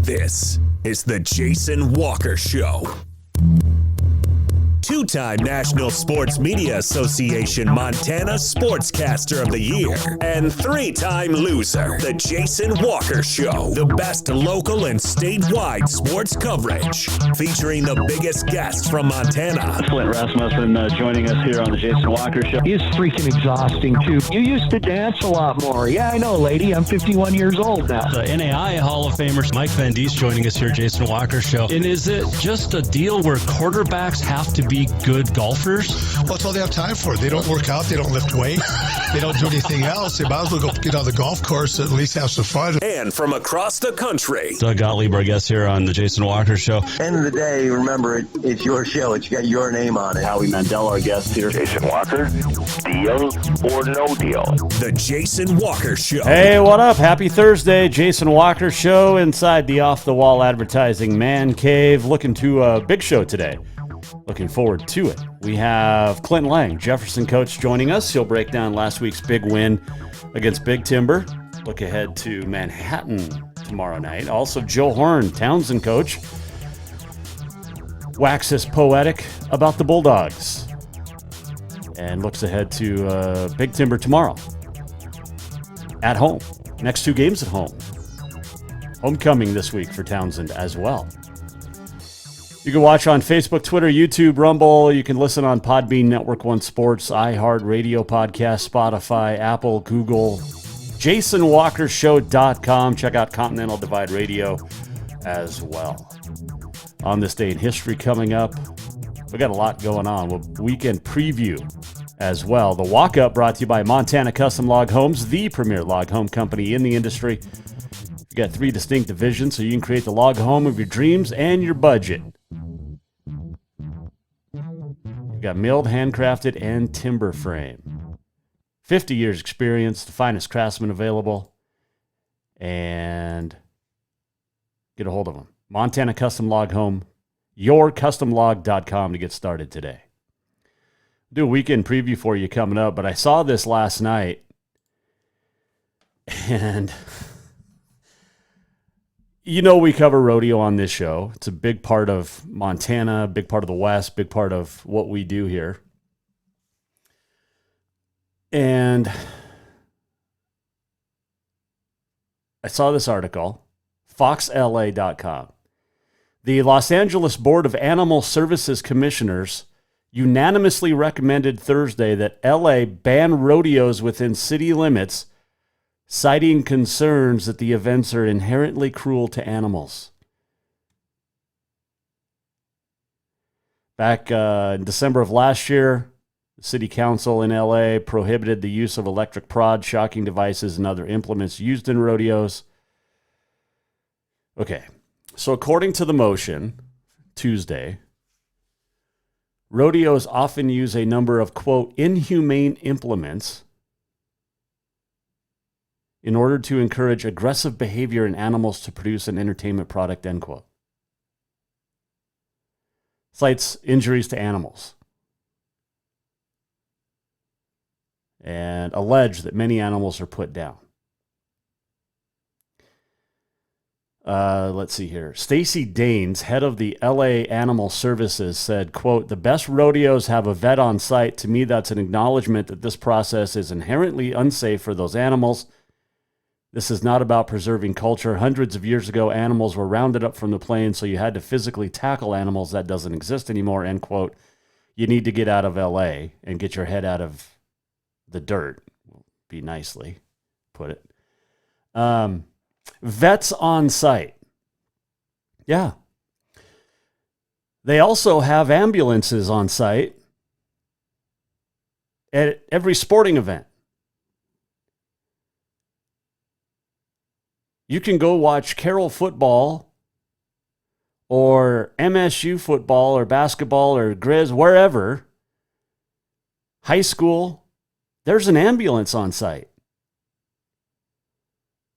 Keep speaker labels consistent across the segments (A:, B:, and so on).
A: This is the Jason Walker Show. Two-time National Sports Media Association Montana Sportscaster of the Year and three-time loser, the Jason Walker Show. The best local and statewide sports coverage, featuring the biggest guests from Montana.
B: Clint joining us here on the Jason Walker Show.
C: He's freaking exhausting, too. You used to dance a lot more. Yeah, I know, lady. I'm 51 years old now.
D: The NAI Hall of Famer Mike Van Diest joining us here, Jason Walker Show. And is it just a deal where quarterbacks have to be good golfers?
E: Well, that's all they have time for. They don't work out. They don't lift weight. They don't do anything else. They might as well go get on the golf course and at least have some fun.
A: And from across the country,
D: Doug Gottlieb, our guest here on the Jason Walker Show.
F: End of the day, remember, it's your show. It's got your name on it.
B: Howie Mandel, our guest here.
G: Jason Walker, deal or no deal?
A: the Jason Walker Show.
H: Hey, what up? Happy Thursday. Jason Walker Show inside the Off-the-Wall Advertising Man Cave. Looking to a big show today. Looking forward to it. We have Clint Layng, Jefferson coach, joining us. He'll break down last week's big win against Big Timber. Look ahead to Manhattan tomorrow night. Also, Joe Horne, Townsend coach, waxes poetic about the Bulldogs and looks ahead to Big Timber tomorrow at home. Next two games at home. Homecoming this week for Townsend as well. You can watch on Facebook, Twitter, YouTube, Rumble. You can listen on Podbean, Network One Sports, iHeart Radio Podcast, Spotify, Apple, Google, JasonWalkerShow.com. Check out Continental Divide Radio as well. On this day in history coming up, we got a lot going on. Weekend preview as well. The walk-up brought to you by Montana Custom Log Homes, the premier log home company in the industry. You got three distinct divisions, so you can create the log home of your dreams and your budget. You've got milled, handcrafted, and timber frame. 50 years experience, the finest craftsmen available. And get a hold of them. Montana Custom Log Home, yourcustomlog.com to get started today. Do a weekend preview for you coming up, but I saw this last night, and you know we cover rodeo on this show. It's a big part of Montana, big part of the West, big part of what we do here. And I saw this article, foxla.com. The Los Angeles Board of Animal Services Commissioners unanimously recommended Thursday that LA ban rodeos within city limits, citing concerns that the events are inherently cruel to animals. Back in December of last year, the city council in LA prohibited the use of electric prod, shocking devices, and other implements used in rodeos. Okay, so according to the motion, Tuesday, rodeos often use a number of, quote, inhumane implements in order to encourage aggressive behavior in animals to produce an entertainment product, end quote. Cites injuries to animals and allege that many animals are put down. Let's see here. Stacy Daines, head of the LA Animal Services, said, quote, the best rodeos have a vet on site. To me, that's an acknowledgement that this process is inherently unsafe for those animals. This is not about preserving culture. Hundreds of years ago, animals were rounded up from the plains, so you had to physically tackle animals. That doesn't exist anymore, end quote. You need to get out of LA and get your head out of the dirt, be nicely put it. Vets on site. Yeah. They also have ambulances on site at every sporting event. You can go watch Carroll football or MSU football or basketball or Grizz, wherever, high school, there's an ambulance on site.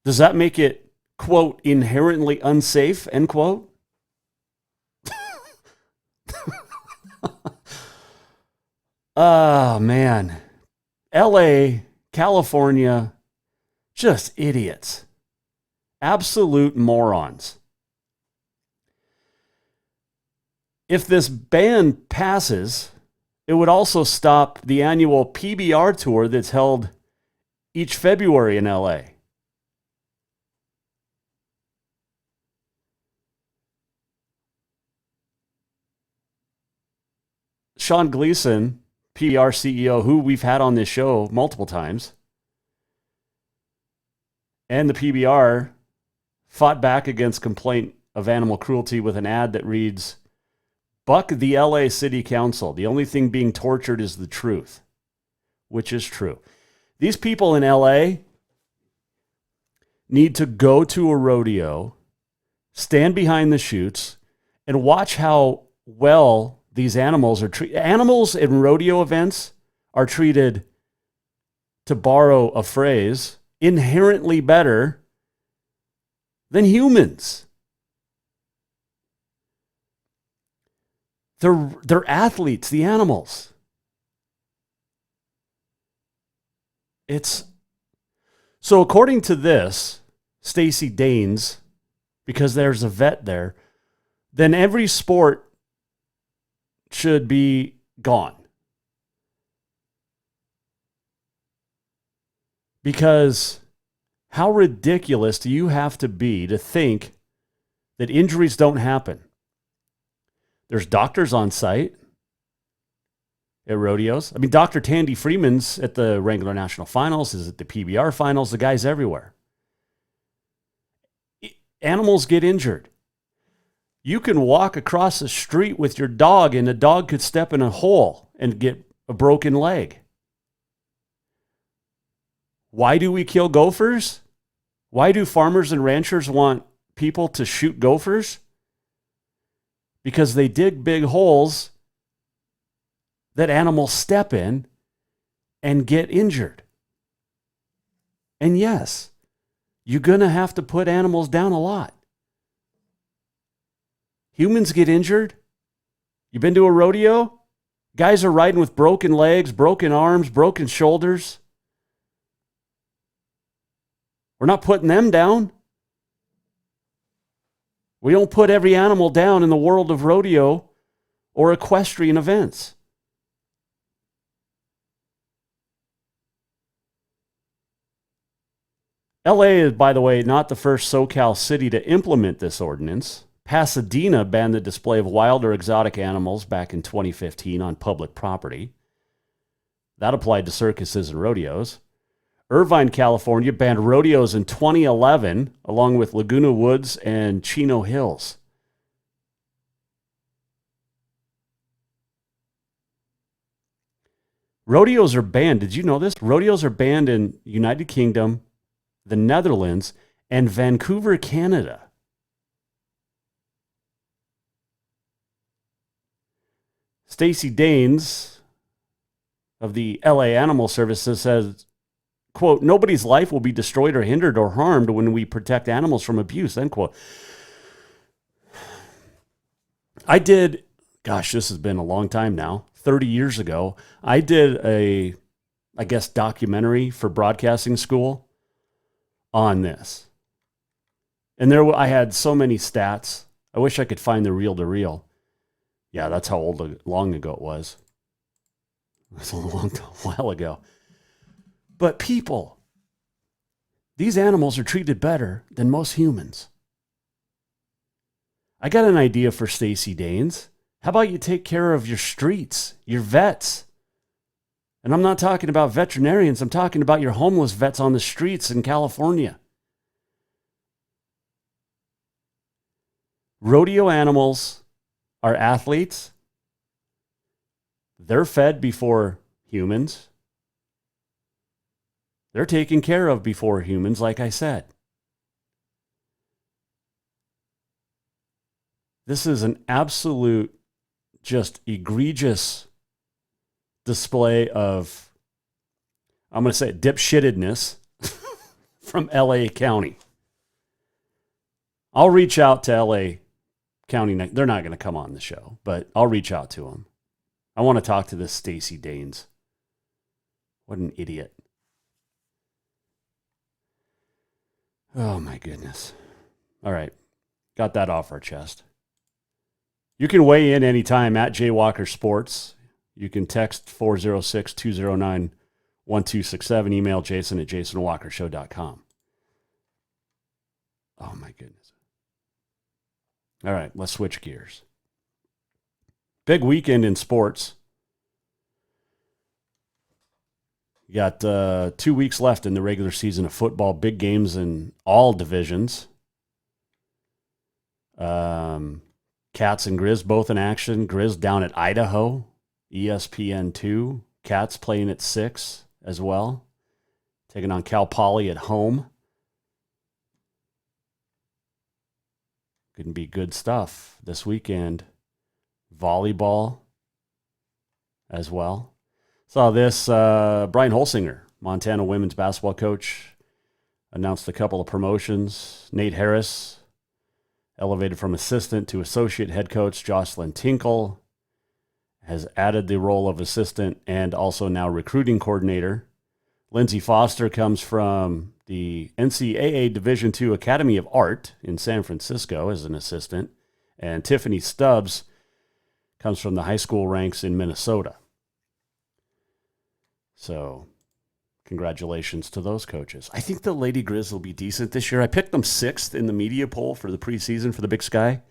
H: Does that make it, quote, inherently unsafe, end quote? Oh, man. LA, California, just idiots. Absolute morons. If this ban passes, it would also stop the annual PBR tour that's held each February in LA. Sean Gleason, PBR CEO, who we've had on this show multiple times, and the PBR fought back against complaint of animal cruelty with an ad that reads, "Buck the LA City Council. The only thing being tortured is the truth," which is true. These people in LA need to go to a rodeo, stand behind the chutes, and watch how well these animals are treated. Animals in rodeo events are treated, to borrow a phrase, inherently better than humans. They're athletes, the animals. So according to this, Stacey Daines, because there's a vet there, then every sport should be gone. Because how ridiculous do you have to be to think that injuries don't happen? There's doctors on site at rodeos. I mean, Dr. Tandy Freeman's at the Wrangler National Finals, is at the PBR Finals. The guy's everywhere. Animals get injured. You can walk across the street with your dog and the dog could step in a hole and get a broken leg. Why do we kill gophers? Why do farmers and ranchers want people to shoot gophers? Because they dig big holes that animals step in and get injured. And yes, you're going to have to put animals down a lot. Humans get injured. You been to a rodeo? Guys are riding with broken legs, broken arms, broken shoulders. We're not putting them down. We don't put every animal down in the world of rodeo or equestrian events. LA is, by the way, not the first SoCal city to implement this ordinance. Pasadena banned the display of wild or exotic animals back in 2015 on public property. That applied to circuses and rodeos. Irvine, California banned rodeos in 2011, along with Laguna Woods and Chino Hills. Rodeos are banned. Did you know this? Rodeos are banned in United Kingdom, the Netherlands, and Vancouver, Canada. Stacey Daines of the LA Animal Services says, quote, "Nobody's life will be destroyed or hindered or harmed when we protect animals from abuse," end quote. I did, gosh, this has been a long time now, 30 years ago, I did a, documentary for broadcasting school on this. And I had so many stats. I wish I could find the reel to reel. Yeah, that's how long ago it was. That's a while ago. But people, these animals are treated better than most humans. I got an idea for Stacey Daines. How about you take care of your streets, your vets? And I'm not talking about veterinarians. I'm talking about your homeless vets on the streets in California. Rodeo animals are athletes. They're fed before humans. They're taken care of before humans, like I said. This is an absolute, just egregious display of, I'm going to say, dipshittedness from LA County. I'll reach out to LA County. They're not going to come on the show, but I'll reach out to them. I want to talk to this Stacey Daines. What an idiot. Oh, my goodness. All right. Got that off our chest. You can weigh in anytime at Jay Walker Sports. You can text 406-209-1267. Email Jason at jasonwalkershow.com. Oh, my goodness. All right, let's switch gears. Big weekend in sports. You got 2 weeks left in the regular season of football. Big games in all divisions. Cats and Grizz both in action. Grizz down at Idaho, ESPN 2. Cats playing at 6 as well. Taking on Cal Poly at home. Going to be good stuff this weekend. Volleyball as well. Saw this, Brian Holsinger, Montana women's basketball coach, announced a couple of promotions. Nate Harris elevated from assistant to associate head coach. Jocelyn Tinkle has added the role of assistant and also now recruiting coordinator. Lindsey Foster comes from the NCAA Division II Academy of Art in San Francisco as an assistant. And Tiffany Stubbs comes from the high school ranks in Minnesota. So, congratulations to those coaches. I think the Lady Grizz will be decent this year. I picked them 6th in the media poll for the preseason for the Big Sky.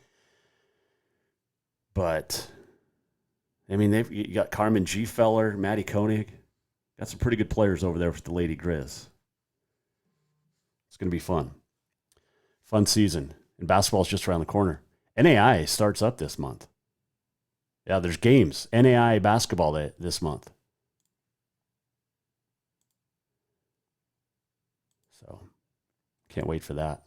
H: But, I mean, you got Carmen G. Feller, Maddie Koenig. Got some pretty good players over there with the Lady Grizz. It's going to be fun. Fun season. And basketball's just around the corner. NAI starts up this month. Yeah, there's games. NAI basketball this month. So, can't wait for that.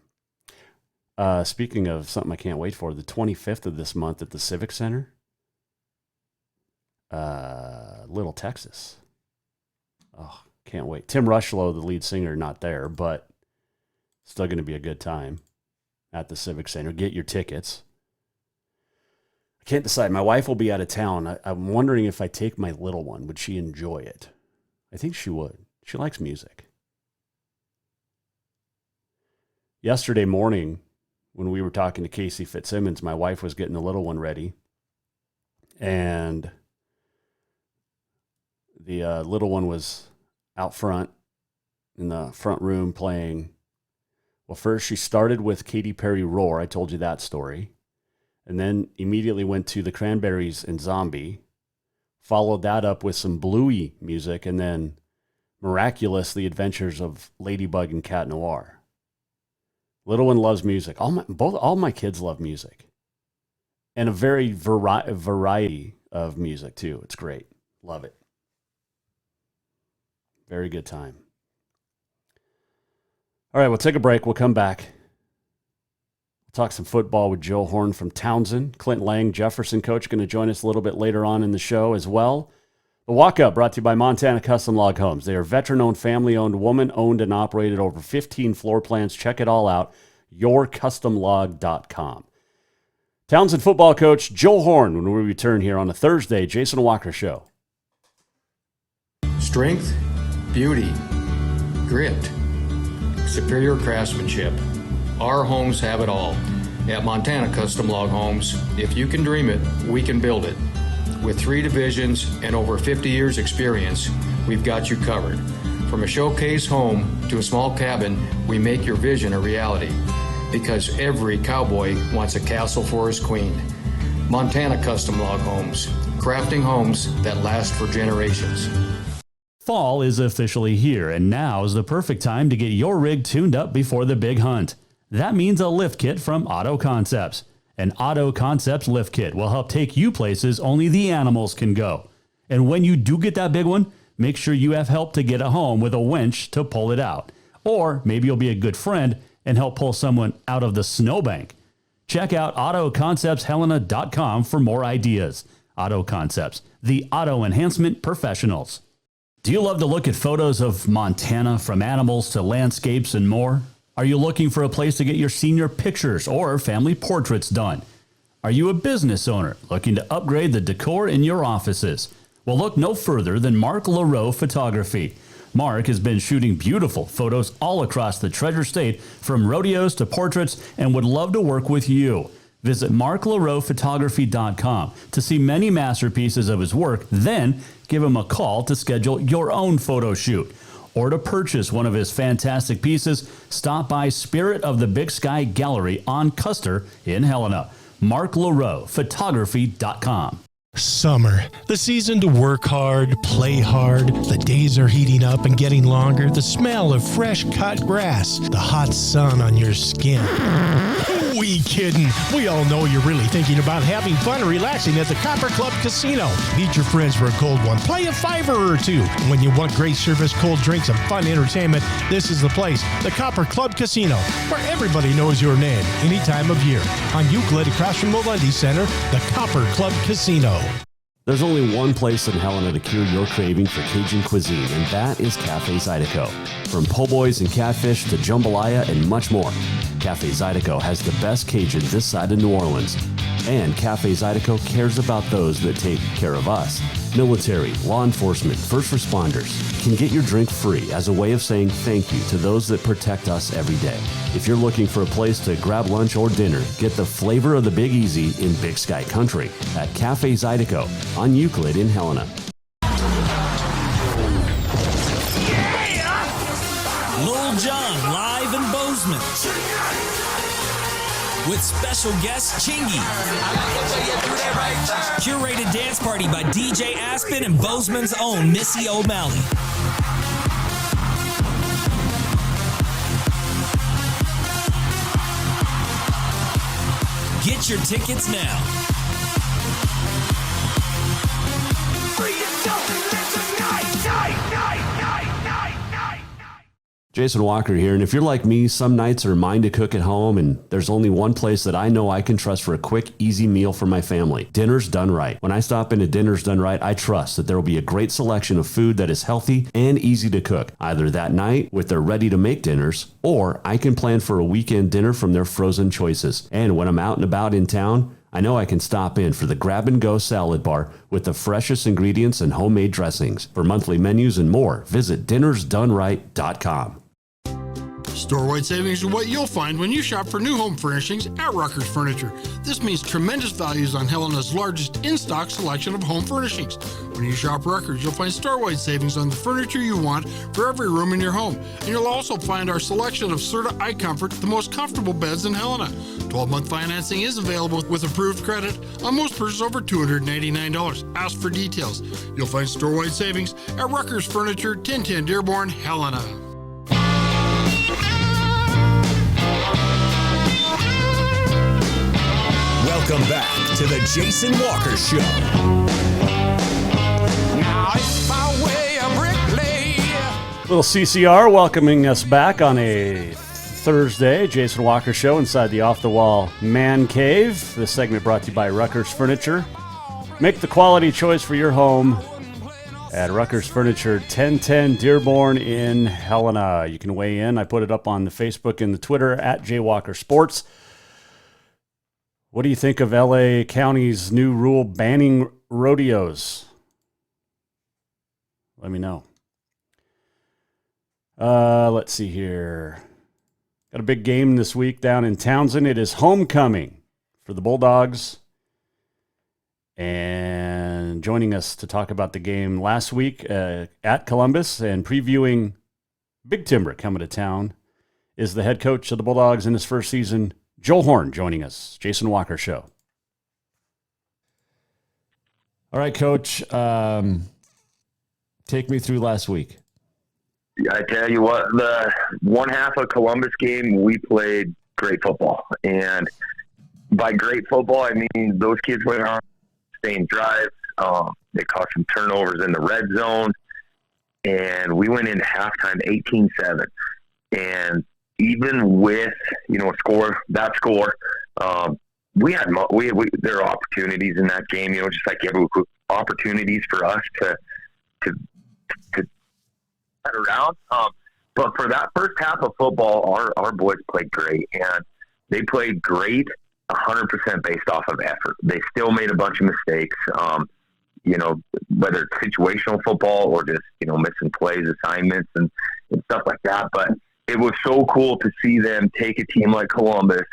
H: Speaking of something I can't wait for, the 25th of this month at the Civic Center. Little Texas. Oh, can't wait. Tim Rushlow, the lead singer, not there, but still going to be a good time at the Civic Center. Get your tickets. I can't decide. My wife will be out of town. I'm wondering if I take my little one. Would she enjoy it? I think she would. She likes music. Yesterday morning, when we were talking to Casey Fitzsimmons, my wife was getting the little one ready. And the little one was out front in the front room playing. Well, first she started with Katy Perry Roar. I told you that story. And then immediately went to the Cranberries and Zombie. Followed that up with some Bluey music. And then Miraculous, The Adventures of Ladybug and Cat Noir. Little one loves music. All my kids love music. And a very variety of music, too. It's great. Love it. Very good time. All right, we'll take a break. We'll come back. We'll talk some football with Joe Horne from Townsend. Clint Layng, Jefferson coach, going to join us a little bit later on in the show as well. The Walk-Up brought to you by Montana Custom Log Homes. They are veteran-owned, family-owned, woman-owned, and operated over 15 floor plans. Check it all out. yourcustomlog.com. Townsend football coach Joe Horne when we return here on a Thursday Jason Walker Show.
I: Strength, beauty, grit, superior craftsmanship. Our homes have it all. At Montana Custom Log Homes, if you can dream it, we can build it. With 3 divisions and over 50 years experience, we've got you covered. From a showcase home to a small cabin, we make your vision a reality. Because every cowboy wants a castle for his queen. Montana Custom Log Homes, crafting homes that last for generations.
J: Fall is officially here, and now is the perfect time to get your rig tuned up before the big hunt. That means a lift kit from Auto Concepts. An Auto Concepts lift kit will help take you places only the animals can go. And when you do get that big one, make sure you have help to get it home with a winch to pull it out. Or maybe you'll be a good friend and help pull someone out of the snowbank. Check out AutoConceptsHelena.com for more ideas. Auto Concepts, the auto enhancement professionals. Do you love to look at photos of Montana, from animals to landscapes and more? Are you looking for a place to get your senior pictures or family portraits done? Are you a business owner looking to upgrade the decor in your offices? Well, look no further than Mark LaRoe Photography. Mark has been shooting beautiful photos all across the Treasure State, from rodeos to portraits, and would love to work with you. Visit marklaroephotography.com to see many masterpieces of his work, then give him a call to schedule your own photo shoot. Or to purchase one of his fantastic pieces, stop by Spirit of the Big Sky Gallery on Custer in Helena. marklaroephotography.com.
K: Summer, the season to work hard, play hard. The days are heating up and getting longer. The smell of fresh cut grass, the hot sun on your skin. We kidding. We all know you're really thinking about having fun and relaxing at the Copper Club Casino. Meet your friends for a cold one. Play a $5 or $2. When you want great service, cold drinks, and fun entertainment, this is the place. The Copper Club Casino, where everybody knows your name any time of year. On Euclid, across from Molendi Center, the Copper Club Casino.
H: There's only one place in Helena to cure your craving for Cajun cuisine, and that is Cafe Zydeco. From po' boys and catfish to jambalaya and much more, Cafe Zydeco has the best Cajun this side of New Orleans. And Cafe Zydeco cares about those that take care of us. Military, law enforcement, first responders can get your drink free as a way of saying thank you to those that protect us every day. If you're looking for a place to grab lunch or dinner, get the flavor of the Big Easy in Big Sky Country at Cafe Zydeco on Euclid in Helena.
L: Lil Jon live in Bozeman with special guest Chingy. Curated dance party by DJ Aspen and Bozeman's own Missy O'Malley. Get your tickets now.
H: Jason Walker here, and if you're like me, some nights are mine to cook at home, and there's only one place that I know I can trust for a quick, easy meal for my family. Dinner's Done Right. When I stop into Dinner's Done Right, I trust that there will be a great selection of food that is healthy and easy to cook, either that night with their ready-to-make dinners, or I can plan for a weekend dinner from their frozen choices. And when I'm out and about in town, I know I can stop in for the grab-and-go salad bar with the freshest ingredients and homemade dressings. For monthly menus and more, visit dinnersdoneright.com.
M: Store-wide savings are what you'll find when you shop for new home furnishings at Rucker's Furniture. This means tremendous values on Helena's largest in-stock selection of home furnishings. When you shop Rucker's, you'll find store-wide savings on the furniture you want for every room in your home. And you'll also find our selection of Serta iComfort, the most comfortable beds in Helena. 12-month financing is available with approved credit on most purchases over $299. Ask for details. You'll find store-wide savings at Rucker's Furniture, 1010 Dearborn, Helena.
A: Welcome back to the Jason Walker Show.
N: Now it's my way of bricklayer.
H: Little CCR welcoming us back on a Thursday. Jason Walker Show inside the Off-the-Wall Mancave. This segment brought to you by Rucker's Furniture. Make the quality choice for your home at Rucker's Furniture, 1010 Dearborn in Helena. You can weigh in. I put it up on the Facebook and the Twitter at JWalkerSports. What do you think of LA County's new rule banning rodeos? Let me know. Let's see here. Got a big game this week down in Townsend. It is homecoming for the Bulldogs. And joining us to talk about the game last week at Columbus and previewing Big Timber coming to town is the head coach of the Bulldogs in his first season, Joel Horne, joining us. Jason Walker Show. All right, Coach. Take me through last week.
G: I tell you what, the one half of Columbus game, we played great football. And by great football, I mean those kids went on staying drives. They caused some turnovers in the red zone. And we went into halftime 18-7. And even with, that score, we had there are opportunities in that game, just like every opportunities for us to get around. But for that first half of football, our boys played great, and they played great 100% based off of effort. They still made a bunch of mistakes, whether it's situational football or just, missing plays, assignments, and stuff like that. But it was so cool to see them take a team like Columbus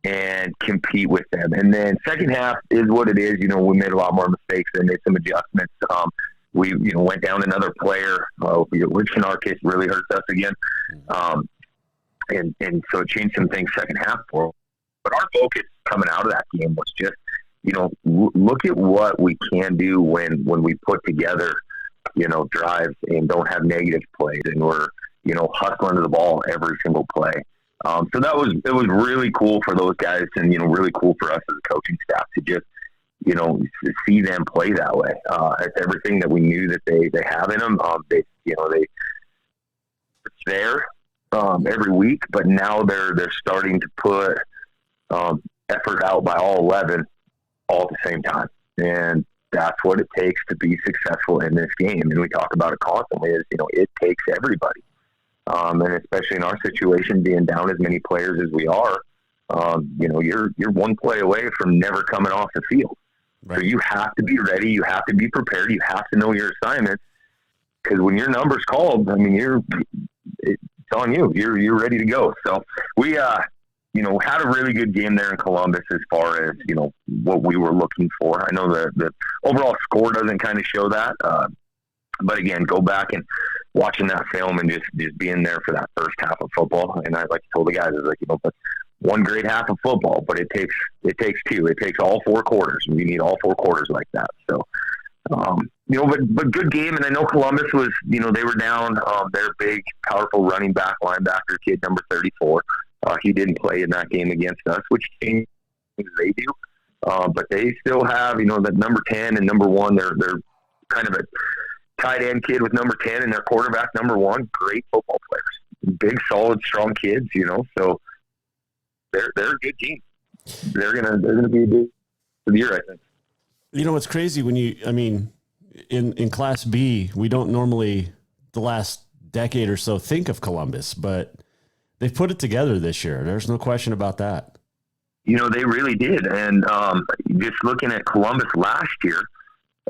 G: and compete with them. And then second half is what it is. We made a lot more mistakes and made some adjustments. We, went down another player, which in our case really hurts us again. And so it changed some things second half for us. But our focus coming out of that game was just, look at what we can do when we put together, drives and don't have negative plays, and we're, hustling to the ball every single play. So it was really cool for those guys, and, really cool for us as a coaching staff to just, to see them play that way. It's everything that we knew that they have in them. It's there every week, but now they're starting to put effort out by all 11 all at the same time. And that's what it takes to be successful in this game. And we talk about it constantly is, it takes everybody. And especially in our situation, being down as many players as we are, you're one play away from never coming off the field. Right. So you have to be ready. You have to be prepared. You have to know your assignment, because when your number's called, it's on you. You're ready to go. So we, had a really good game there in Columbus as far as, what we were looking for. I know the overall score doesn't kind of show that. But again, go back and watching that film and just being there for that first half of football. And I told the guys, but one great half of football, but it takes two. It takes all 4 quarters, and you need all 4 quarters like that. So, but good game. And I know Columbus was, they were down their big, powerful running back, linebacker kid, number 34. He didn't play in that game against us, which things they do. But they still have, that number 10 and number 1, they're kind of a tight end kid with number 10 and their quarterback number 1. Great football players, big, solid, strong kids, so they're a good team. They're gonna be a good for the year, I think.
H: It's crazy when in Class B, we don't normally the last decade or so think of Columbus, but they've put it together this year. There's no question about that.
G: They really did. And just looking at Columbus last year,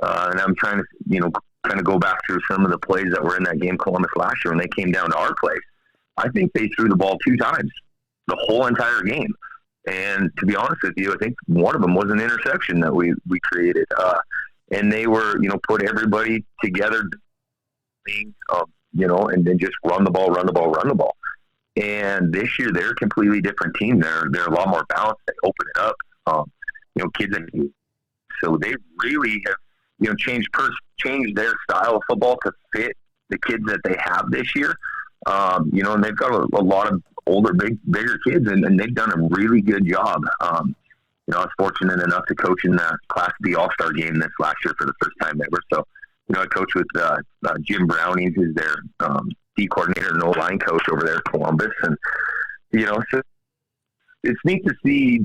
G: and I'm trying to, kind of go back through some of the plays that were in that game Columbus last year when they came down to our place. I think they threw the ball 2 times the whole entire game. And to be honest with you, I think one of them was an interception that we created. And they were, put everybody together, and then just run the ball. And this year they're a completely different team. They're a lot more balanced. They open it up. Kids, so they really have, changed their style of football to fit the kids that they have this year. And they've got a lot of older, bigger kids, and they've done a really good job. I was fortunate enough to coach in the Class B All-Star game this last year for the first time ever. So, I coached with Jim Browning, who's their D coordinator and O-line coach over there at Columbus. And, so it's neat to see,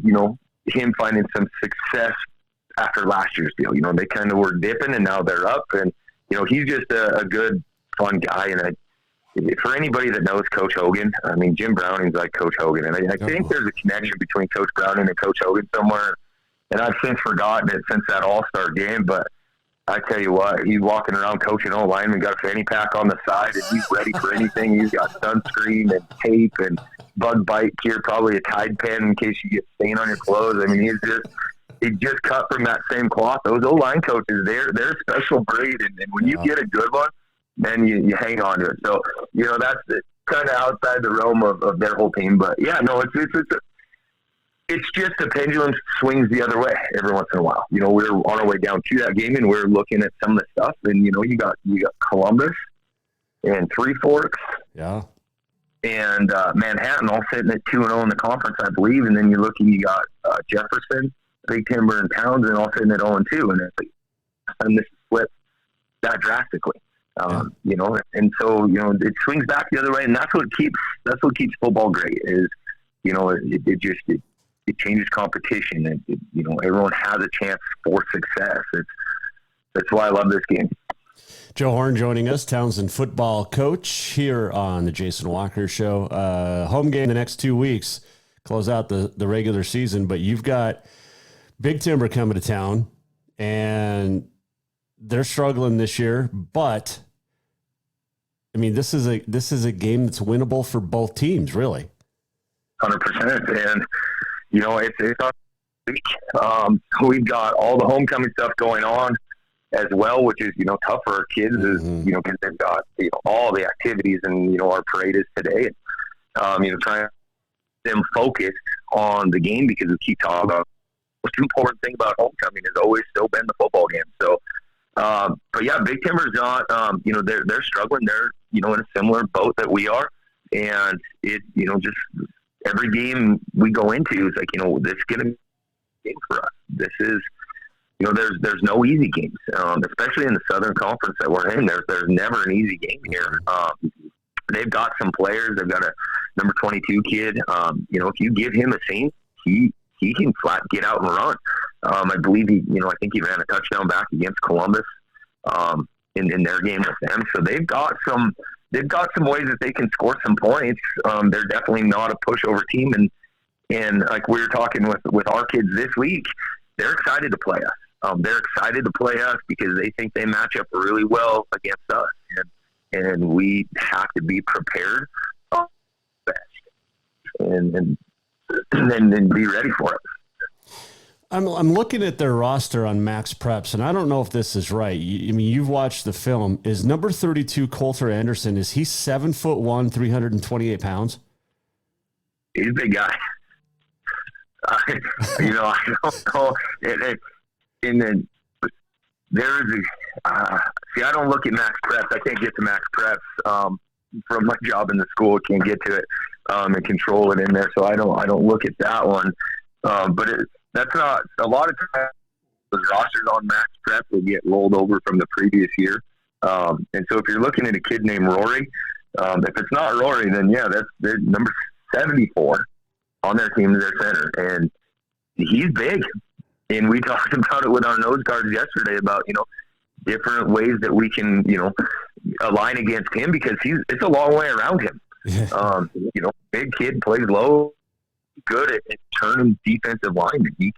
G: him finding some success after last year's deal. They kind of were dipping and now they're up, and, he's just a good, fun guy. And for anybody that knows Coach Hogan, Jim Browning's like Coach Hogan. And I think there's a connection between Coach Browning and Coach Hogan somewhere. And I've since forgotten it since that All-Star game, but I tell you what, he's walking around coaching all linemen, got a fanny pack on the side, and he's ready for anything. He's got sunscreen and tape and bug bite gear, probably a Tide pen in case you get stain on your clothes. He just cut from that same cloth. Those O-line coaches, they're a special breed, and when you get a good one, then you hang on to it. So, that's kind of outside the realm of their whole team. But, yeah, no, it's just the pendulum swings the other way every once in a while. We're on our way down to that game, and we're looking at some of the stuff. And, you got Columbus and Three Forks.
H: Yeah.
G: And Manhattan all sitting at 2-0 in the conference, I believe. And then you got Jefferson, Big Timber, and Townsend all sitting at 0-2. And this flipped that drastically. And so, it swings back the other way. And that's what keeps football great is, it changes competition, and everyone has a chance for success. That's why I love this game.
H: Joe Horne joining us, Townsend football coach here on the Jason Walker Show. Home game the next 2 weeks, close out the regular season, but you've got Big Timber coming to town, and they're struggling this year. But this is a game that's winnable for both teams, really.
G: 100%, and it's our week. We've got all the homecoming stuff going on as well, which is, tough for our kids, is, because they've got, all the activities, and, our parade is today. And, trying them focused on the game, because we keep talking about the most important thing about homecoming has always still been the football game. So, but yeah, Big Timber's not, they're struggling. They're, in a similar boat that we are. And it, just every game we go into is like, this is going to be a game for us. This is, there's no easy games, especially in the Southern Conference that we're in. There's never an easy game here. They've got some players. They've got a number 22 kid. If you give him a scene, he can flat get out and run. I believe I think he ran a touchdown back against Columbus in their game with them. So they've got some ways that they can score some points. They're definitely not a pushover team, and like we were talking with our kids this week, they're excited to play us. They're excited to play us because they think they match up really well against us, and we have to be prepared and be ready for it.
H: I'm looking at their roster on Max Preps, and I don't know if this is right. You've watched the film. Is number 32 Coulter Anderson? Is he 7'1", 328 pounds?
G: He's a big guy. I don't know. And then there's I don't look at Max Preps. I can't get to Max Preps from my job in the school. I can't get to it and control it in there. So I don't look at that one. But that's not a lot of times. The rosters on Max Prep will get rolled over from the previous year. And so if you're looking at a kid named Rory, if it's not Rory, then yeah, they're number 74 on their team as their center, and he's big. And we talked about it with our nose guards yesterday about, different ways that we can, align against him, because it's a long way around him. Big kid, plays low, good at turning defensive linemen. He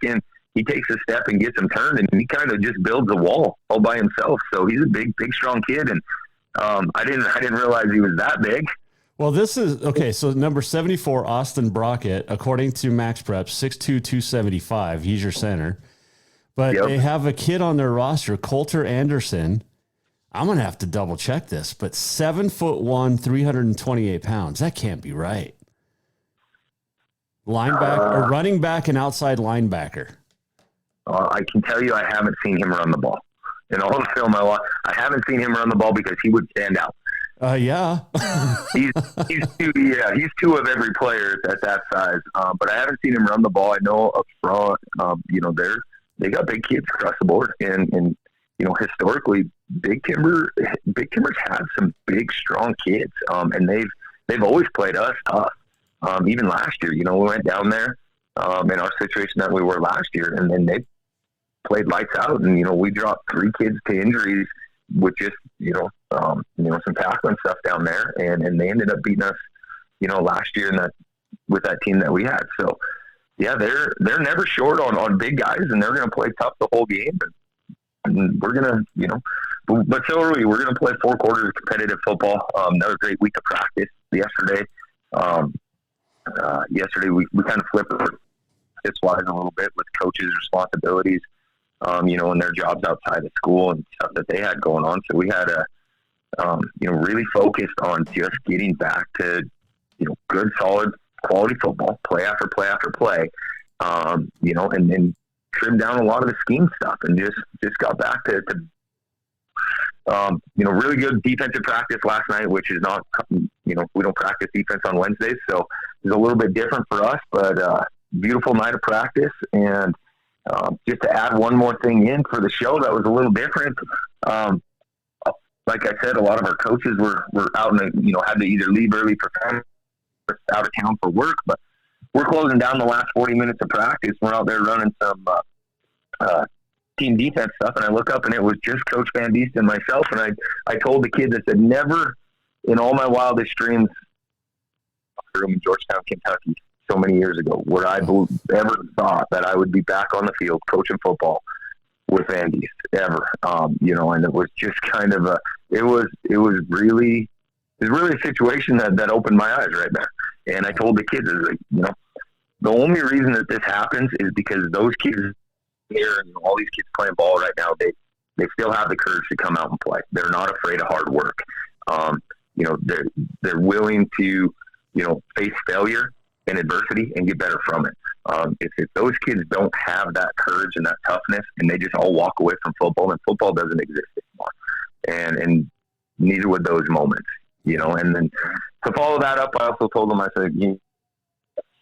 G: takes a step and gets him turned, and he kind of just builds a wall all by himself. So he's a big, strong kid. And I didn't realize he was that big.
H: Well, this is okay. So number 74, Austin Brockett, according to Max Prep, 6'2", 275. He's your center. But they have a kid on their roster, Coulter Anderson. I'm going to have to double check this, but 7'1", 328 pounds. That can't be right. Linebacker, running back, and outside linebacker.
G: I can tell you I haven't seen him run the ball. In all the film I haven't seen him run the ball because he would stand out.
H: Yeah.
G: he's two of every player at that size. But I haven't seen him run the ball. I know up front, they got big kids across the board, and historically, Big Timber's had some big, strong kids, and they've always played us tough. Even last year, we went down there in our situation that we were last year, and then they played lights out, and we dropped 3 kids to injuries with just some tackling stuff down there, and they ended up beating us last year with that team that we had. So yeah, they're never short on big guys, and they're going to play tough the whole game. And we're going to but so are we. We're going to play 4 quarters of competitive football. Another great week of practice yesterday. Yesterday we kind of flipped practice-wise a little bit with coaches' responsibilities, and their jobs outside of school and stuff that they had going on. So we had really focused on just getting back to, good, solid, quality football, play after play after play, and then trimmed down a lot of the scheme stuff and just got back to really good defensive practice last night, which is not, we don't practice defense on Wednesdays, so it's a little bit different for us, but beautiful night of practice. And just to add one more thing in for the show that was a little different, like I said, a lot of our coaches were out and had to either leave early for family or out of town for work, but we're closing down the last 40 minutes of practice. We're out there running some team defense stuff, and I look up and it was just Coach Van Diest and myself, and I told the kids, I said, never in all my wildest dreams in Georgetown, Kentucky, so many years ago, would I ever thought that I would be back on the field coaching football with Van Diest ever. And it was just kind of it was really a situation that opened my eyes right there. And I told the kids, the only reason that this happens is because those kids here and all these kids playing ball right now, they still have the courage to come out and play. They're not afraid of hard work. They're willing to, face failure and adversity and get better from it. If those kids don't have that courage and that toughness and they just all walk away from football, then football doesn't exist anymore. And neither would those moments, and then to follow that up, I also told them, I said,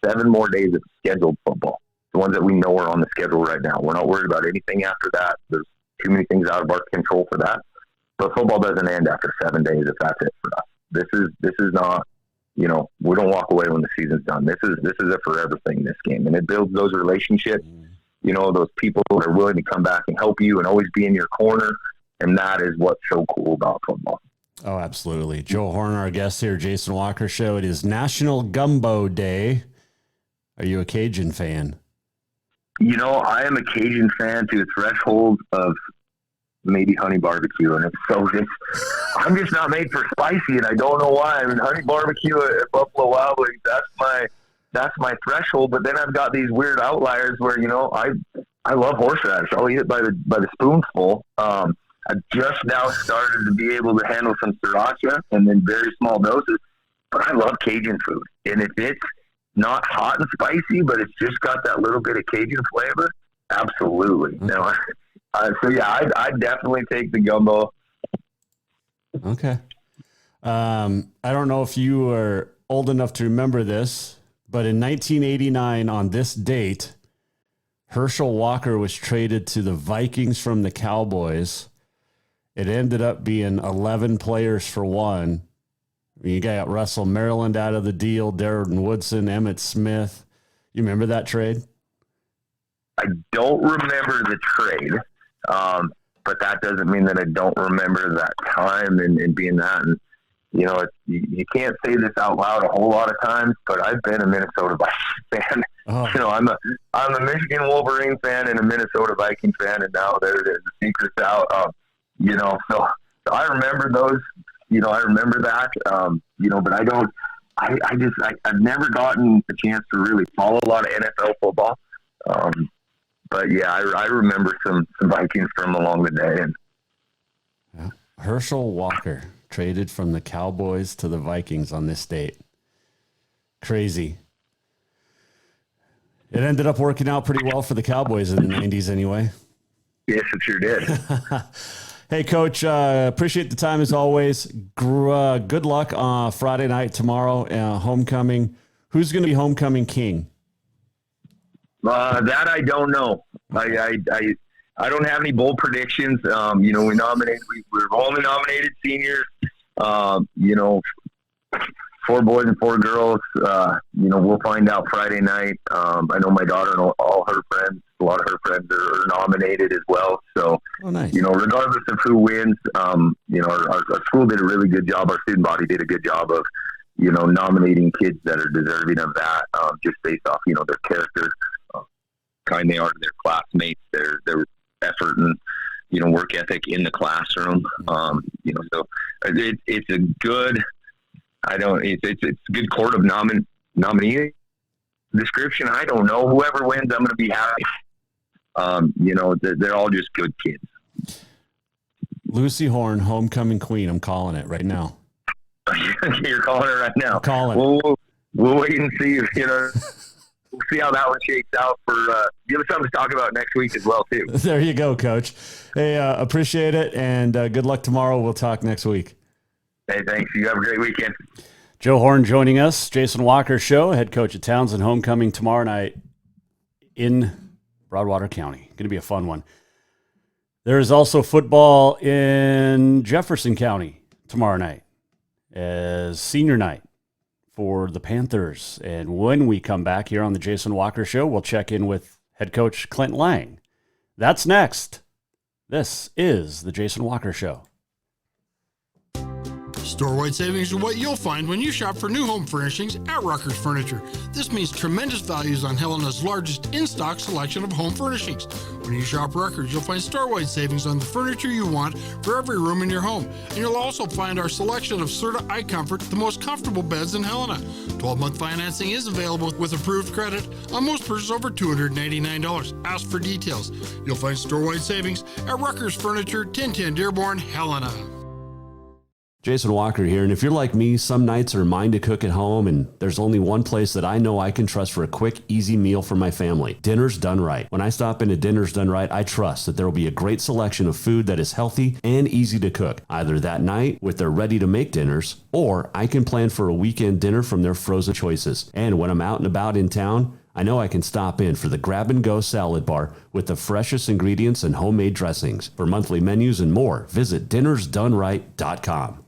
G: 7 more days of scheduled football, the ones that we know are on the schedule right now. We're not worried about anything after that. There's too many things out of our control for that. But football doesn't end after 7 days if that's it for us. This is not, we don't walk away when the season's done. This is a forever thing, this game. And it builds those relationships, those people that are willing to come back and help you and always be in your corner. And that is what's so cool about football.
H: Oh, absolutely. Joe Horne, our guest here, Jason Walker Show. It is National Gumbo Day. Are you a Cajun fan?
G: I am a Cajun fan to the threshold of maybe honey barbecue, and I'm just not made for spicy, and I don't know why. I mean, honey barbecue at Buffalo Wild Wings, that's my threshold. But then I've got these weird outliers where I love horseradish. I'll eat it by the spoonful. I've just now started to be able to handle some sriracha and then very small doses. But I love Cajun food, and if it's not hot and spicy, but it's just got that little bit of Cajun flavor, absolutely. I'd definitely take the gumbo.
H: Okay. I don't know if you are old enough to remember this, but in 1989 on this date, Herschel Walker was traded to the Vikings from the Cowboys. It ended up being 11 players for one. You got Russell Maryland out of the deal, Darren Woodson, Emmitt Smith. You remember that trade?
G: I don't remember the trade, but that doesn't mean that I don't remember that time and being that. And, you can't say this out loud a whole lot of times, but I've been a Minnesota Vikings fan. Oh. I'm a Michigan Wolverine fan and a Minnesota Viking fan, and now there it is. The secret's out. So I remember those. I remember that. But I don't. I've never gotten a chance to really follow a lot of NFL football. But yeah, I remember some Vikings from along the day. And
H: Herschel Walker traded from the Cowboys to the Vikings on this date. Crazy. It ended up working out pretty well for the Cowboys in the 90s anyway.
G: Yes, it sure did.
H: Hey, Coach, appreciate the time as always. Good luck on Friday night tomorrow, homecoming. Who's going to be homecoming king?
G: That I don't know. I don't have any bold predictions. We've only nominated seniors. 4 boys and 4 girls. We'll find out Friday night. I know my daughter and all her friends, a lot of her friends are nominated as well. So,
H: nice.
G: Regardless of who wins, our school did a really good job. Our student body did a good job of, nominating kids that are deserving of that, just based off, their character, kind they are to their classmates, their effort and, work ethic in the classroom. So it's a good, it's a good court of nominee description. I don't know. Whoever wins, I'm going to be happy. They're all just good kids.
H: Lucy Horne, homecoming queen. I'm calling it right now.
G: You're calling it right now.
H: I'm calling
G: it. We'll wait and see. We'll see how that one shakes out. Give us something to talk about next week as well, too.
H: There you go, Coach. Hey, appreciate it, and good luck tomorrow. We'll talk next week.
G: Hey, thanks. You have a great weekend.
H: Joe Horne joining us. Jason Walker Show, head coach at Townsend, homecoming tomorrow night in Broadwater County. Going to be a fun one. There is also football in Jefferson County tomorrow night as senior night for the Panthers. And when we come back here on the Jason Walker Show, we'll check in with head coach Clint Layng. That's next. This is the Jason Walker Show.
M: Store-wide savings are what you'll find when you shop for new home furnishings at Rucker's Furniture. This means tremendous values on Helena's largest in-stock selection of home furnishings. When you shop Rucker's, you'll find store-wide savings on the furniture you want for every room in your home. And you'll also find our selection of Serta iComfort, the most comfortable beds in Helena. 12-month financing is available with approved credit on most purchases over $299. Ask for details. You'll find store-wide savings at Rucker's Furniture, 1010 Dearborn, Helena.
H: Jason Walker here, and if you're like me, some nights are mine to cook at home, and there's only one place that I know I can trust for a quick, easy meal for my family. Dinner's Done Right. When I stop into Dinner's Done Right, I trust that there will be a great selection of food that is healthy and easy to cook, either that night with their ready-to-make dinners, or I can plan for a weekend dinner from their frozen choices. And when I'm out and about in town, I know I can stop in for the grab-and-go salad bar with the freshest ingredients and homemade dressings. For monthly menus and more, visit dinnersdoneright.com.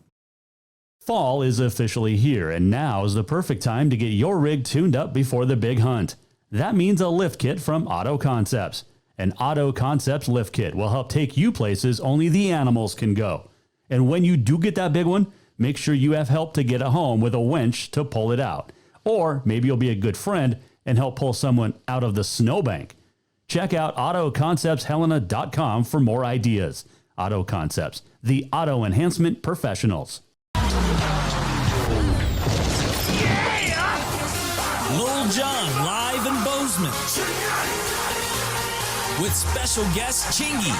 J: Fall is officially here, and now is the perfect time to get your rig tuned up before the big hunt. That means a lift kit from Auto Concepts. An Auto Concepts lift kit will help take you places only the animals can go. And when you do get that big one, make sure you have help to get it home with a winch to pull it out. Or maybe you'll be a good friend and help pull someone out of the snowbank. Check out AutoConceptsHelena.com for more ideas. Auto Concepts, the auto enhancement professionals.
L: Lil Jon live in Bozeman with special guest Chingy.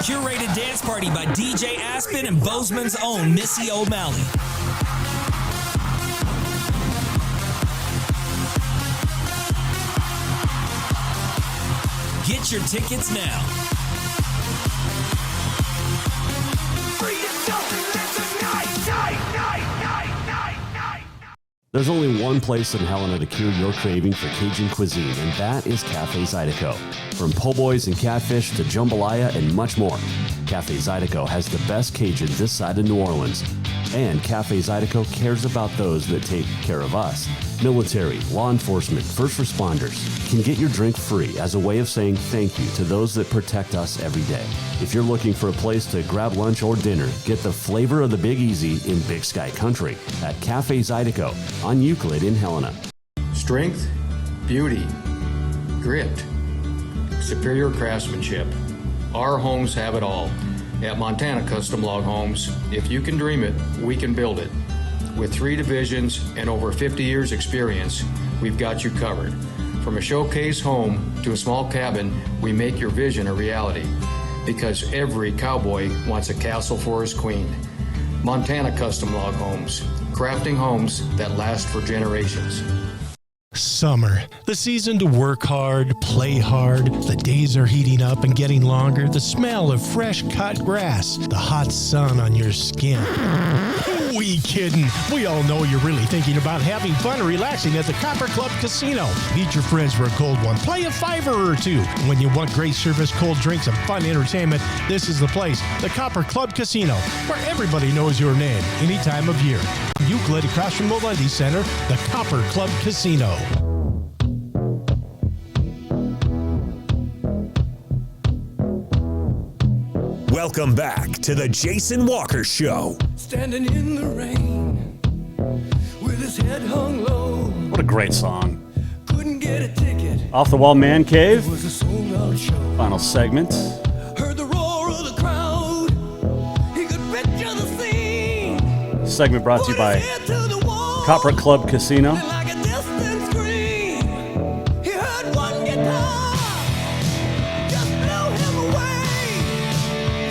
L: Curated dance party by DJ Aspen and Bozeman's own Missy O'Malley. Get your tickets now.
H: There's only one place in Helena to cure your craving for Cajun cuisine, and that is Cafe Zydeco. From po' boys and catfish to jambalaya and much more, Cafe Zydeco has the best Cajun this side of New Orleans. And Cafe Zydeco cares about those that take care of us. Military, law enforcement, first responders can get your drink free as a way of saying thank you to those that protect us every day. If you're looking for a place to grab lunch or dinner, get the flavor of the Big Easy in Big Sky Country at Cafe Zydeco on Euclid in Helena.
I: Strength, beauty, grit, superior craftsmanship. Our homes have it all. At Montana Custom Log Homes, if you can dream it, we can build it. With 3 divisions and over 50 years experience, we've got you covered. From a showcase home to a small cabin, we make your vision a reality. Because every cowboy wants a castle for his queen. Montana Custom Log Homes, crafting homes that last for generations.
K: Summer, the season to work hard, play hard. The days are heating up and getting longer. The smell of fresh cut grass, the hot sun on your skin. We kidding. We all know you're really thinking about having fun and relaxing at the Copper Club Casino. Meet your friends for a cold one. Play a $5 or $2. When you want great service, cold drinks, and fun entertainment, this is the place. The Copper Club Casino, where everybody knows your name any time of year. Euclid across from the Lundy Center, the Copper Club Casino.
A: Welcome back to the Jason Walker Show.
N: Standing in the rain with his head hung low.
H: What a great song.
N: Couldn't get a ticket.
H: Off-the-Wall Mancave.
N: It was a sold-out show.
H: Final segment.
N: Heard the roar of the crowd. He could picture the scene.
H: Segment brought to you by Copper Club Casino.
N: Like a distant scream. He heard one guitar. Just blew him away.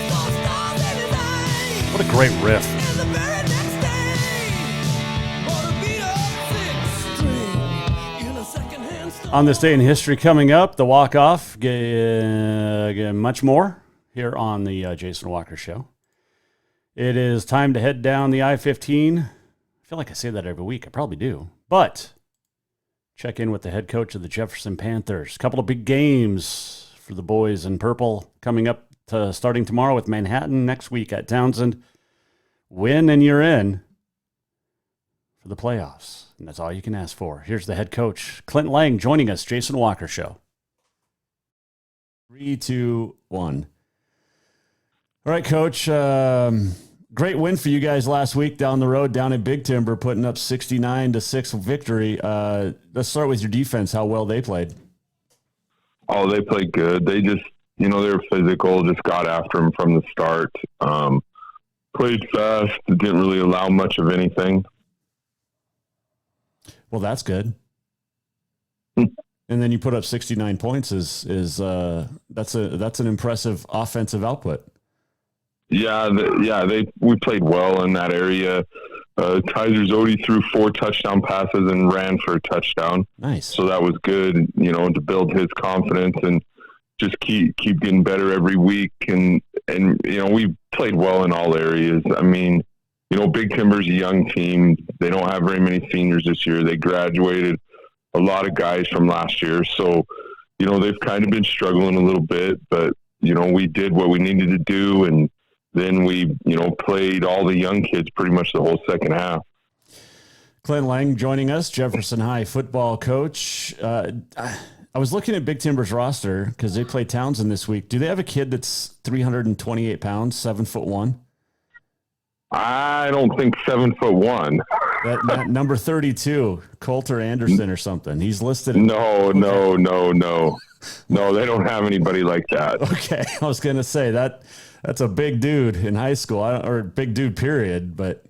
N: Saw stars in his eyes.
H: What a great riff.
N: And the very next day, bought a beat-up 6-string in a second-hand store.
H: On this day in history coming up, the walk-off, much more here on the Jason Walker Show. It is time to head down the I-15. I feel like I say that every week. I probably do. But check in with the head coach of the Jefferson Panthers. A couple of big games for the boys in purple coming up starting tomorrow with Manhattan, next week at Townsend. Win and you're in for the playoffs. And that's all you can ask for. Here's the head coach, Clint Layng, joining us, Jason Walker Show. 3, 2, 1. All right, Coach. great win for you guys last week down the road, down in Big Timber, putting up 69-6 victory. Let's start with your defense, how well they played.
O: Oh, they played good. They just, they were physical, just got after them from the start. Played fast, didn't really allow much of anything.
H: Well, that's good. And then you put up 69 points that's an impressive offensive output.
O: Yeah, we played well in that area. Kaiser Zodi threw 4 touchdown passes and ran for a touchdown.
H: Nice.
O: So that was good, to build his confidence and just keep getting better every week. And we played well in all areas. I mean, Big Timber's a young team. They don't have very many seniors this year. They graduated a lot of guys from last year. So, they've kind of been struggling a little bit, but, we did what we needed to do. And then we, played all the young kids pretty much the whole second half.
H: Clint Layng joining us, Jefferson High football coach. I was looking at Big Timber's roster because they play Townsend this week. Do they have a kid that's 328 pounds, 7'1"?
O: I don't think 7'1".
H: That number 32, Coulter Anderson or something. He's listed.
O: No. They don't have anybody like that.
H: Okay, I was gonna say that's a big dude in high school, or big dude period. But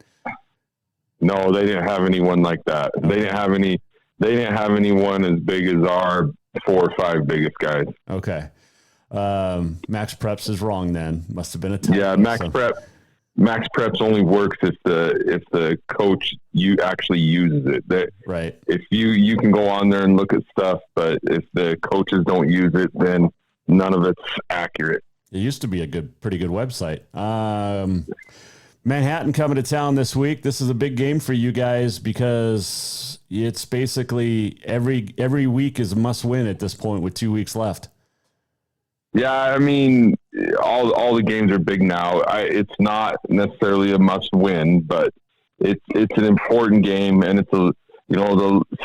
O: no, they didn't have anyone like that. Okay. They didn't have anyone as big as our 4 or 5 biggest guys.
H: Okay, Max Preps is wrong then. Must have been a typo.
O: Yeah, Max Preps only works if the coach actually uses it.
H: Right.
O: If you can go on there and look at stuff, but if the coaches don't use it, then none of it's accurate.
H: It used to be a pretty good website. Manhattan coming to town this week. This is a big game for you guys because it's basically every week is a must win at this point with 2 weeks left.
O: Yeah, I mean, all the games are big now. It's not necessarily a must win, but it's an important game, and it's the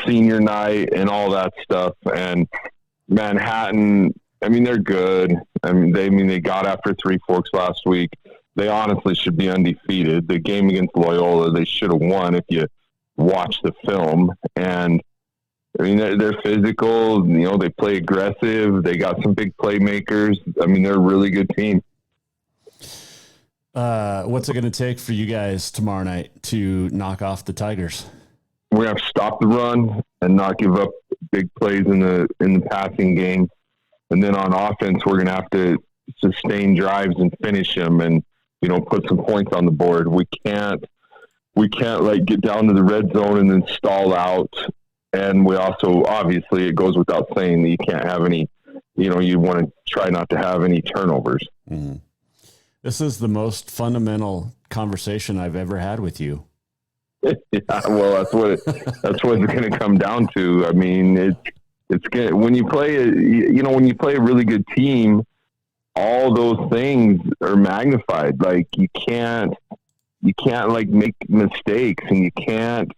O: senior night and all that stuff. And Manhattan, I mean, they're good. They got after Three Forks last week. They honestly should be undefeated. The game against Loyola, they should have won if you watch the film. And I mean, they're physical. They play aggressive. They got some big playmakers. I mean, they're a really good team.
H: What's it going to take for you guys tomorrow night to knock off the Tigers?
O: We're going to have to stop the run and not give up big plays in the passing game. And then on offense, we're going to have to sustain drives and finish them and, put some points on the board. We can't get down to the red zone and then stall out. And we also, obviously, it goes without saying that you can't have any, you want to try not to have any turnovers.
H: Mm-hmm. This is the most fundamental conversation I've ever had with you.
O: Yeah, well, that's what it's going to come down to. I mean, it's good when you play when you play a really good team, all those things are magnified. Like you can't like make mistakes, and you can't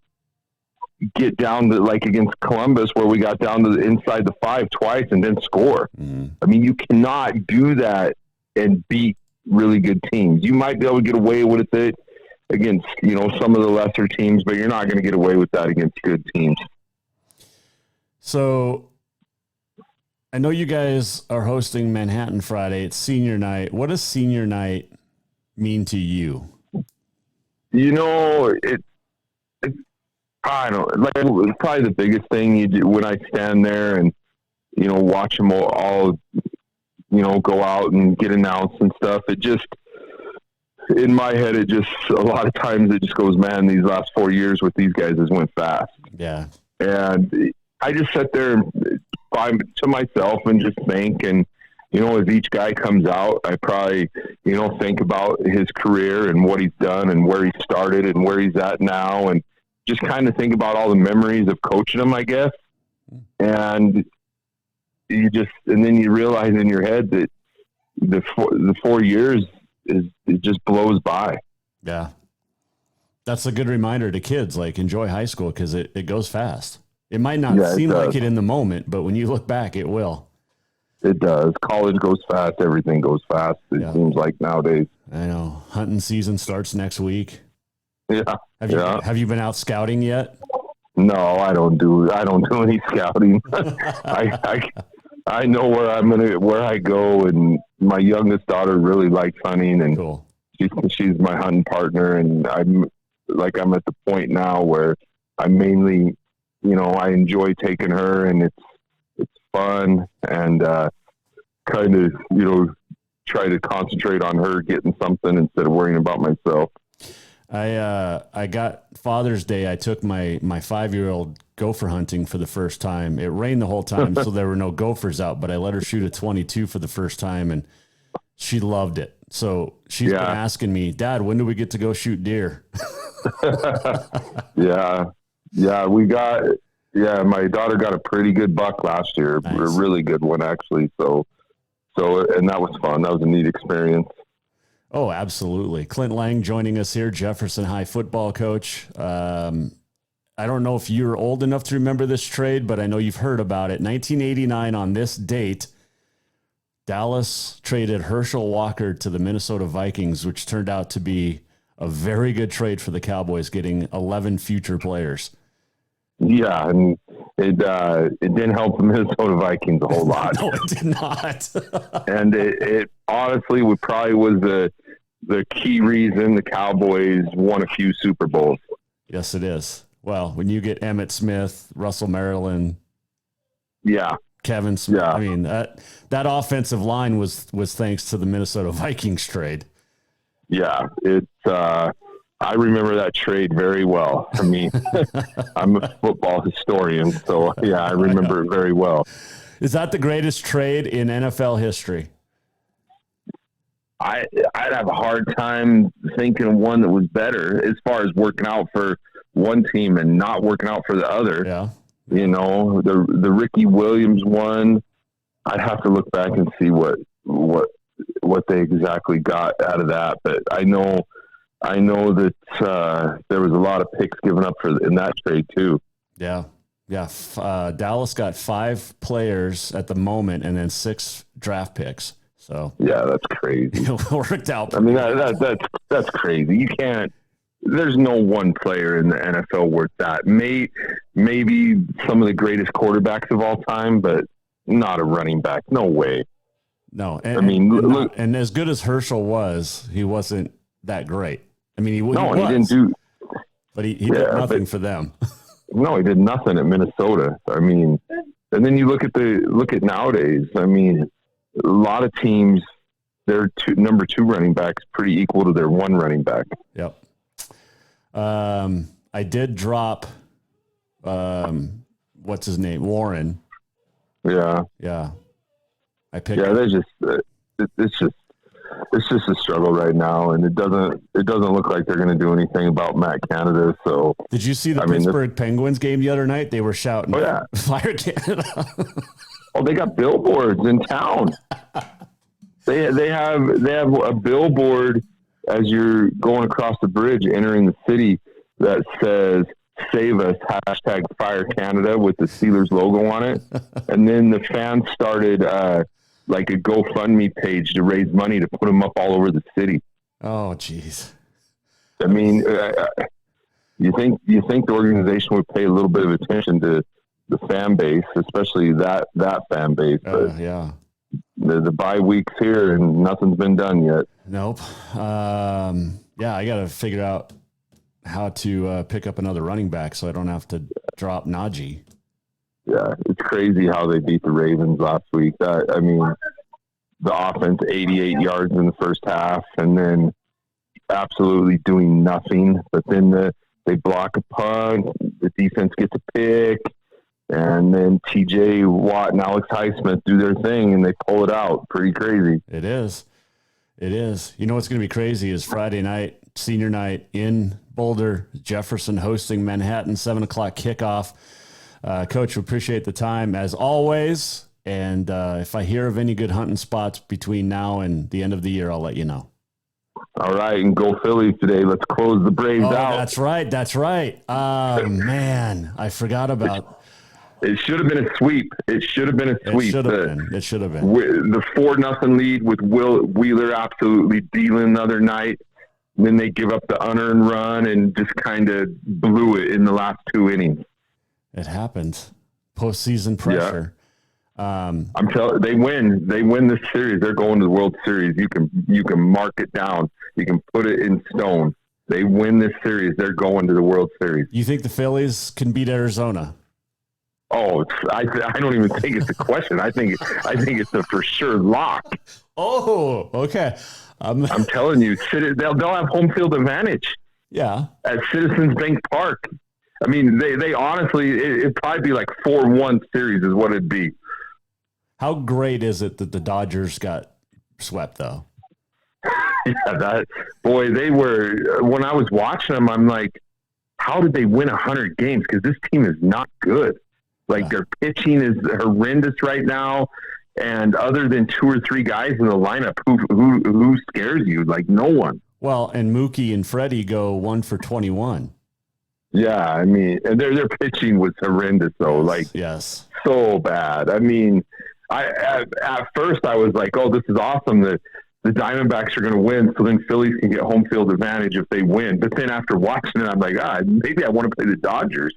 O: get down to like against Columbus where we got down to the inside the 5 twice and then score.
H: Mm-hmm.
O: I mean, you cannot do that and beat really good teams. You might be able to get away with it against, some of the lesser teams, but you're not going to get away with that against good teams.
H: So I know you guys are hosting Manhattan Friday. It's senior night. What does senior night mean to you?
O: I don't like. It's probably the biggest thing you do when I stand there and watch them all go out and get announced and stuff. It just in my head, a lot of times it just goes, man, these last 4 years with these guys has went fast.
H: Yeah,
O: and I just sit there and to myself and just think, and as each guy comes out, I probably think about his career and what he's done and where he started and where he's at now, and just kind of think about all the memories of coaching him, I guess. And then you realize in your head that the 4 years it just blows by.
H: Yeah. That's a good reminder to kids, like enjoy high school because it goes fast. It might not seem like it in the moment, but when you look back, it will.
O: It does. College goes fast. Everything goes fast. It seems like nowadays.
H: I know. Hunting season starts next week.
O: Yeah.
H: Have you been out scouting yet?
O: No, I don't do any scouting. I know where I go, and my youngest daughter really likes hunting, and she's my hunting partner, and I'm at the point now where I mainly, I enjoy taking her, and it's fun, and kind of, try to concentrate on her getting something instead of worrying about myself.
H: I got Father's Day. I took my 5-year-old gopher hunting for the first time. It rained the whole time, so there were no gophers out, but I let her shoot a 22 for the first time, and she loved it. So she's been asking me, Dad, when do we get to go shoot deer?
O: Yeah, my daughter got a pretty good buck last year, a really good one actually. So, and that was fun. That was a neat experience.
H: Oh, absolutely. Clint Layng joining us here, Jefferson High football coach. I don't know if you're old enough to remember this trade, but I know you've heard about it. 1989 on this date, Dallas traded Herschel Walker to the Minnesota Vikings, which turned out to be a very good trade for the Cowboys, getting 11 future players.
O: Yeah, and it didn't help the Minnesota Vikings a whole lot.
H: No, it did not.
O: And it honestly probably was the key reason the Cowboys won a few Super Bowls.
H: Yes, it is. Well, when you get Emmitt Smith, Russell Maryland, Kevin Smith, I mean, that offensive line was thanks to the Minnesota Vikings trade.
O: Yeah, I remember that trade very well. I mean, I'm a football historian, so yeah, I remember it very well.
H: Is that the greatest trade in NFL history?
G: I'd have a hard time thinking of one that was better as far as working out for one team and not working out for the other.
H: Yeah.
O: The Ricky Williams one, I'd have to look back and see what they exactly got out of that. But I know that there was a lot of picks given up in that trade too.
H: Yeah. Yeah. Dallas got 5 players at the moment and then 6 draft picks. So
O: yeah, that's crazy.
H: It worked out.
O: I mean, that's crazy. You can't. There's no one player in the NFL worth that. Maybe some of the greatest quarterbacks of all time, but not a running back. No way.
H: No.
O: Look,
H: and as good as Herschel was, he wasn't that great. I mean, he
O: didn't do.
H: But he did nothing for them.
O: No, he did nothing at Minnesota. I mean, and then you look at nowadays. I mean, a lot of teams, their number 2 running backs pretty equal to their 1 running back.
H: Yep. I did drop, what's his name? Warren.
O: Yeah.
H: Yeah. I picked.
O: Yeah, it's just a struggle right now, and it doesn't look like they're going to do anything about Matt Canada. So
H: did you see the Pittsburgh Penguins game the other night? They were shouting,
O: "Oh yeah,
H: fire Canada!"
O: Oh, they got billboards in town. They have a billboard as you're going across the bridge entering the city that says "Save Us" #Fire Canada with the Steelers logo on it, and then the fans started like a GoFundMe page to raise money to put them up all over the city.
H: Oh, geez.
O: I mean, you think the organization would pay a little bit of attention to the fan base, especially that fan base. But
H: yeah.
O: The bye week's here and nothing's been done yet.
H: Nope. Yeah, I got to figure out how to pick up another running back so I don't have to drop Najee.
O: Yeah, it's crazy how they beat the Ravens last week. I mean, the offense 88 yards in the first half and then absolutely doing nothing. But then they block a punt, the defense gets a pick, and then TJ Watt and Alex Highsmith do their thing, and they pull it out. Pretty crazy.
H: It is. It is. You know what's going to be crazy is Friday night, senior night in Boulder, Jefferson hosting Manhattan, 7 o'clock kickoff. Coach, we appreciate the time as always. And if I hear of any good hunting spots between now and the end of the year, I'll let you know.
O: All right, and go Phillies today. Let's close the Braves out.
H: That's right. Man, I forgot about
O: It should have been a sweep. It should have been a sweep.
H: It should have been.
O: The 4-0 lead with Wheeler absolutely dealing the other night. Then they give up the unearned run and just kind of blew it in the last 2 innings.
H: It happens. Postseason pressure.
O: Yeah. I'm telling they win this series. They're going to the World Series. You can mark it down. You can put it in stone. They win this series. They're going to the World Series.
H: You think the Phillies can beat Arizona?
O: Oh, I don't even think it's a question. I think it's a for sure lock.
H: Oh, okay.
O: I'm telling you, they'll have home field advantage.
H: Yeah,
O: at Citizens Bank Park. I mean, they honestly, it'd probably be like 4-1 series is what it'd be.
H: How great is it that the Dodgers got swept, though?
O: Yeah, they were, when I was watching them, I'm like, how did they win 100 games? Because this team is not good. Like, their pitching is horrendous right now. And other than 2 or 3 guys in the lineup, who scares you? Like, no one.
H: Well, and Mookie and Freddie go 1 for 21.
O: Yeah, I mean, and their pitching was horrendous, though. Like,
H: yes,
O: so bad. I mean, at first I was like, oh, this is awesome that the Diamondbacks are going to win, so then Phillies can get home field advantage if they win. But then after watching it, I'm like, maybe I want to play the Dodgers.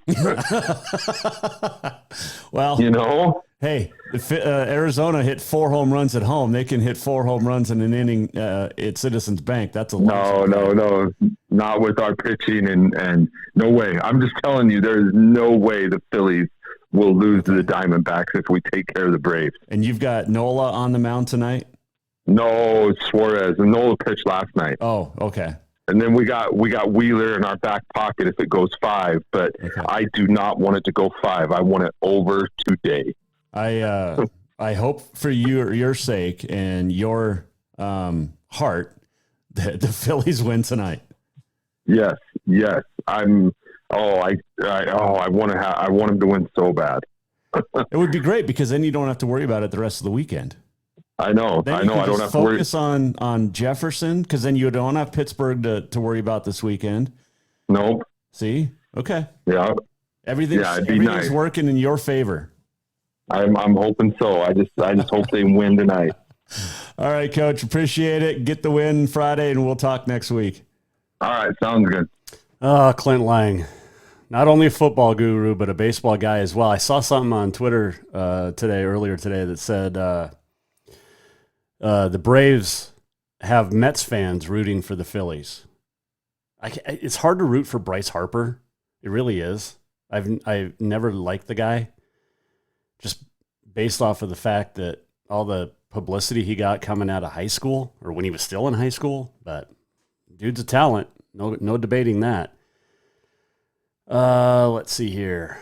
H: Well,
O: you know,
H: hey, if Arizona hit 4 home runs at home, they can hit 4 home runs in an inning at Citizens Bank. That's a
O: no, not with our pitching and no way. I'm just telling you, there's no way the Phillies will lose to the Diamondbacks if we take care of the Braves.
H: And you've got Nola on the mound tonight?
O: No, Suarez. And Nola pitched last night.
H: Oh, okay.
O: And then we got Wheeler in our back pocket if it goes 5, but I do not want it to go 5. I want it over today.
H: I hope for your sake and your heart that the Phillies win tonight.
O: Yes. I want them to win so bad.
H: It would be great because then you don't have to worry about it the rest of the weekend.
O: I know.
H: I don't have to focus on Jefferson because then you don't have Pittsburgh to worry about this weekend.
O: Nope.
H: See? Okay.
O: Yeah.
H: Everything's working in your favor.
O: I'm hoping so. I just hope they win tonight.
H: All right, Coach. Appreciate it. Get the win Friday, and we'll talk next week.
O: All right. Sounds good.
H: Clint Layng. Not only a football guru, but a baseball guy as well. I saw something on Twitter earlier today that said the Braves have Mets fans rooting for the Phillies. It's hard to root for Bryce Harper. It really is. I've never liked the guy, just based off of the fact that all the publicity he got coming out of high school or when he was still in high school. But dude's a talent. No debating that. Let's see here.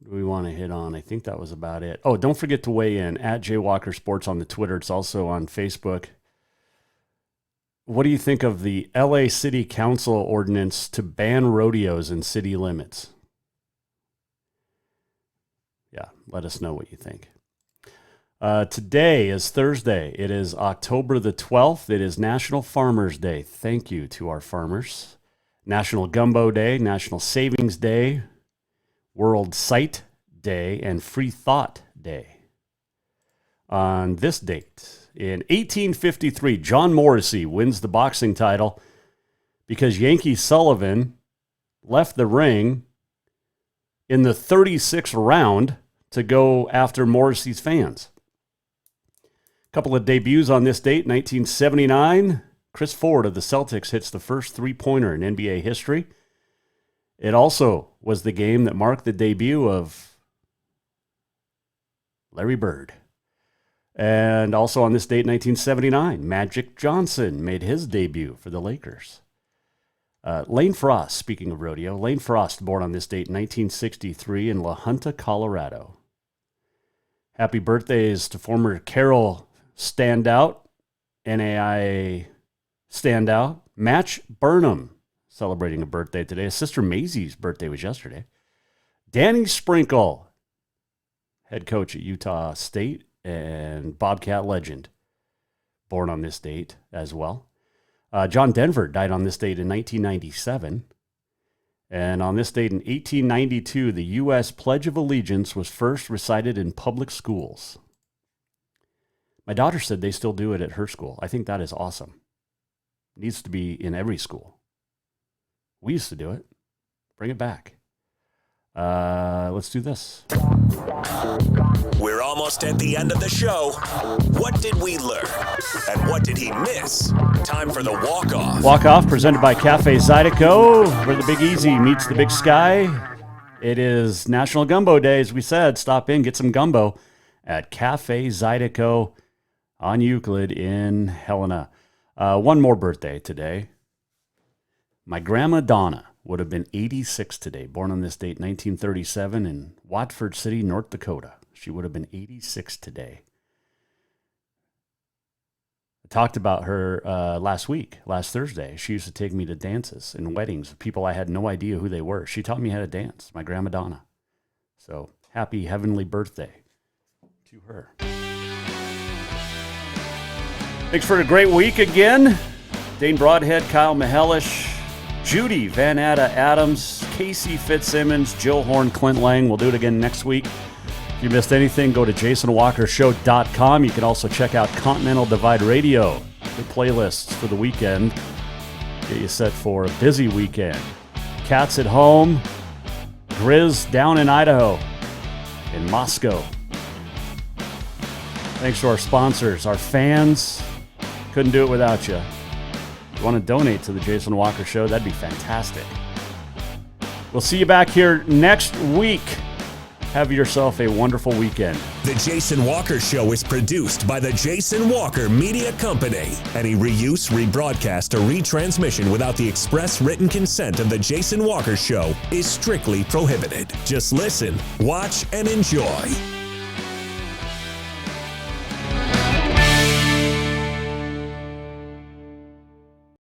H: What do we want to hit on? I think that was about it. Oh, don't forget to weigh in at Walker Sports on the Twitter. It's also on Facebook. What do you think of the LA City Council ordinance to ban rodeos in city limits? Yeah, let us know what you think. Today is Thursday. It is October the 12th. It is National Farmers Day. Thank you to our farmers. National Gumbo Day, National Savings Day, World Sight Day, and Free Thought Day. On this date, in 1853, John Morrissey wins the boxing title because Yankee Sullivan left the ring in the 36th round to go after Morrissey's fans. A couple of debuts on this date, 1979. Chris Ford of the Celtics hits the first three-pointer in NBA history. It also was the game that marked the debut of Larry Bird. And also on this date, 1979, Magic Johnson made his debut for the Lakers. Lane Frost, speaking of rodeo, Lane Frost, born on this date, 1963, in La Junta, Colorado. Happy birthdays to former Carroll standout, NAIA standout, Match Burnham, celebrating a birthday today. His sister Maisie's birthday was yesterday. Danny Sprinkle, head coach at Utah State and Bobcat legend, born on this date as well. John Denver died on this date in 1997. And on this date in 1892, the U.S. Pledge of Allegiance was first recited in public schools. My daughter said they still do it at her school. I think that is awesome. It needs to be in every school. We used to do it. Bring it back. Let's do this.
A: We're almost at the end of the show. What did we learn? And what did he miss? Time for the walk-off.
H: Walk-off presented by Cafe Zydeco, where the Big Easy meets the Big Sky. It is National Gumbo Day, as we said. Stop in, get some gumbo at Cafe Zydeco on Euclid in Helena. One more birthday today. My grandma Donna would have been 86 today, born on this date, 1937, in Watford City, North Dakota. She would have been 86 today. I talked about her last Thursday. She used to take me to dances and weddings of people I had no idea who they were. She taught me how to dance, my grandma Donna. So happy heavenly birthday to her. Thanks for a great week again. Dane Broadhead, Kyle Mihelish, Judy Van Atta Adams, Casey Fitzsimmons, Jill Horne, Clint Layng. We'll do it again next week. If you missed anything, go to jasonwalkershow.com. You can also check out Continental Divide Radio, the playlists for the weekend. Get you set for a busy weekend. Cats at home, Grizz down in Idaho, in Moscow. Thanks to our sponsors, our fans. Couldn't do it without you. If you want to donate to the Jason Walker Show, that'd be fantastic. We'll see you back here next week. Have yourself a wonderful weekend.
A: The Jason Walker Show is produced by the Jason Walker Media Company. Any reuse, rebroadcast, or retransmission without the express written consent of the Jason Walker Show is strictly prohibited. Just listen, watch, and enjoy.